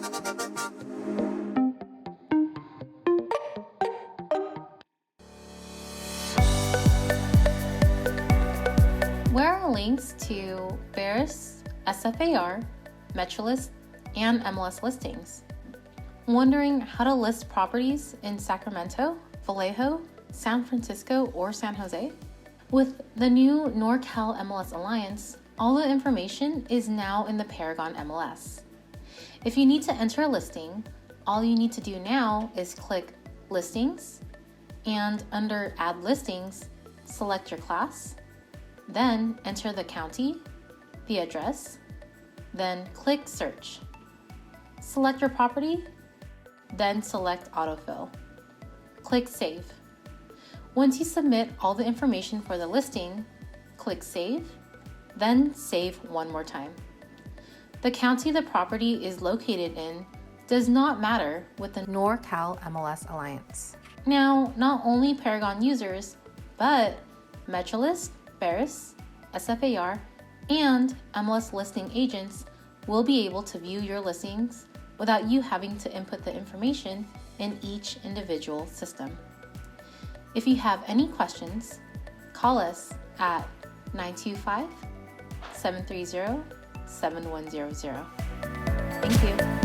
Where are links to Barris, SFAR, Metrolist, and MLS listings? Wondering how to list properties in Sacramento, Vallejo, San Francisco, or San Jose? With the new NORCAL MLS Alliance, all the information is now in the Paragon MLS. If you need to enter a listing, all you need to do now is click Listings, and under Add Listings, select your class, then enter the county, the address, then click Search. Select your property, then select Autofill. Click Save. Once you submit all the information for the listing, click Save, then save one more time. The county the property is located in does not matter with the NORCAL MLS Alliance. Now, not only Paragon users, but Metrolist, Barris, SFAR, and MLS listing agents will be able to view your listings without you having to input the information in each individual system. If you have any questions, call us at 925-730-7100. Thank you.